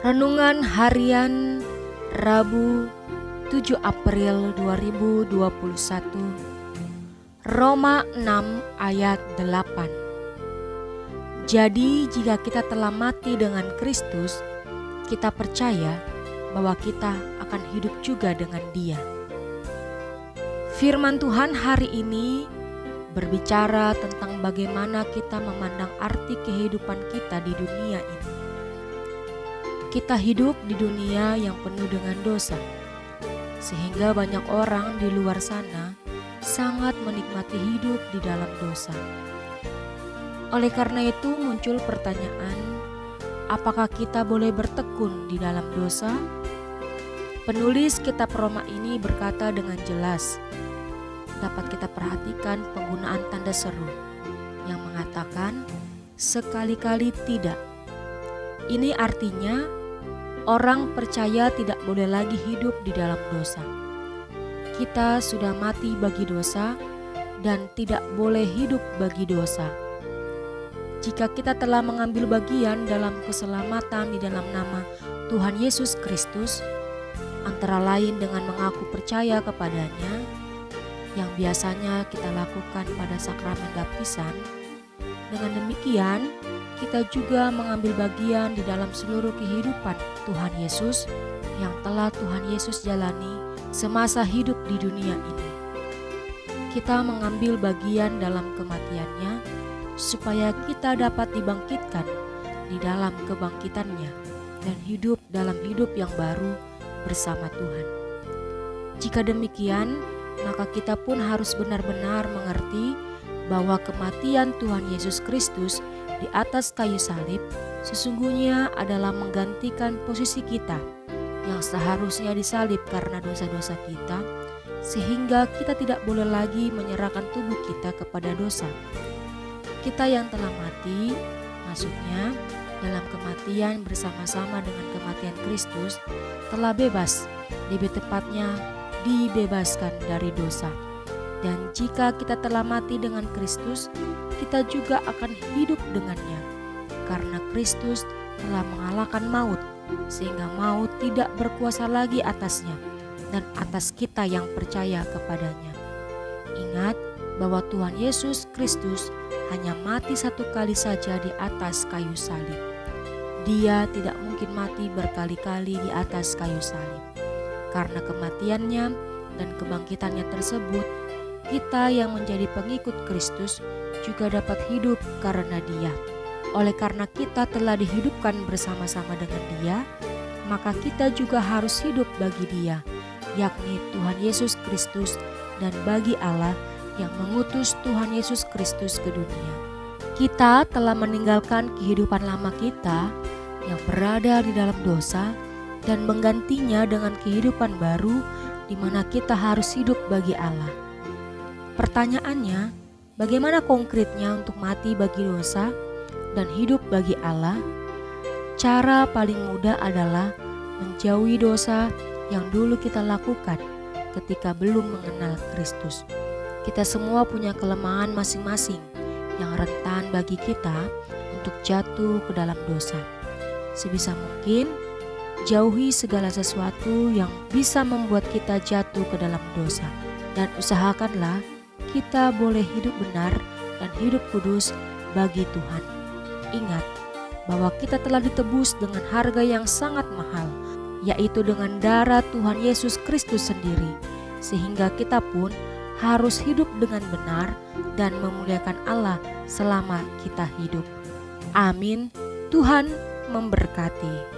Renungan Harian Rabu 7 April 2021, Roma 6 ayat 8. Jadi jika kita telah mati dengan Kristus, kita percaya bahwa kita akan hidup juga dengan Dia. Firman Tuhan hari ini berbicara tentang bagaimana kita memandang arti kehidupan kita di dunia ini. Kita hidup di dunia yang penuh dengan dosa, sehingga banyak orang di luar sana sangat menikmati hidup di dalam dosa. Oleh karena itu muncul pertanyaan, apakah kita boleh bertekun di dalam dosa? Penulis kitab Roma ini berkata dengan jelas, dapat kita perhatikan penggunaan tanda seru yang mengatakan sekali-kali tidak. Ini artinya orang percaya tidak boleh lagi hidup di dalam dosa. Kita sudah mati bagi dosa dan tidak boleh hidup bagi dosa. Jika kita telah mengambil bagian dalam keselamatan di dalam nama Tuhan Yesus Kristus, antara lain dengan mengaku percaya kepadanya, yang biasanya kita lakukan pada sakramen baptisan, dengan demikian kita juga mengambil bagian di dalam seluruh kehidupan Tuhan Yesus yang telah Tuhan Yesus jalani semasa hidup di dunia ini. Kita mengambil bagian dalam kematiannya supaya kita dapat dibangkitkan di dalam kebangkitannya dan hidup dalam hidup yang baru bersama Tuhan. Jika demikian, maka kita pun harus benar-benar mengerti bahwa kematian Tuhan Yesus Kristus di atas kayu salib sesungguhnya adalah menggantikan posisi kita yang seharusnya disalib karena dosa-dosa kita, sehingga kita tidak boleh lagi menyerahkan tubuh kita kepada dosa. Kita yang telah mati, maksudnya dalam kematian bersama-sama dengan kematian Kristus, telah bebas, lebih tepatnya dibebaskan dari dosa. Dan jika kita telah mati dengan Kristus, kita juga akan hidup dengannya, karena Kristus telah mengalahkan maut, sehingga maut tidak berkuasa lagi atasnya dan atas kita yang percaya kepadanya. Ingat bahwa Tuhan Yesus Kristus hanya mati satu kali saja di atas kayu salib. Dia tidak mungkin mati berkali-kali di atas kayu salib. Karena kematiannya dan kebangkitannya tersebut, kita yang menjadi pengikut Kristus juga dapat hidup karena Dia. Oleh karena kita telah dihidupkan bersama-sama dengan Dia, maka kita juga harus hidup bagi Dia, yakni Tuhan Yesus Kristus, dan bagi Allah yang mengutus Tuhan Yesus Kristus ke dunia. Kita telah meninggalkan kehidupan lama kita yang berada di dalam dosa dan menggantinya dengan kehidupan baru di mana kita harus hidup bagi Allah. Pertanyaannya, bagaimana konkretnya untuk mati bagi dosa dan hidup bagi Allah? Cara paling mudah adalah menjauhi dosa yang dulu kita lakukan ketika belum mengenal Kristus. Kita semua punya kelemahan masing-masing yang rentan bagi kita untuk jatuh ke dalam dosa. Sebisa mungkin, jauhi segala sesuatu yang bisa membuat kita jatuh ke dalam dosa, dan usahakanlah kita boleh hidup benar dan hidup kudus bagi Tuhan. Ingat bahwa kita telah ditebus dengan harga yang sangat mahal, yaitu dengan darah Tuhan Yesus Kristus sendiri, sehingga kita pun harus hidup dengan benar dan memuliakan Allah selama kita hidup. Amin. Tuhan memberkati.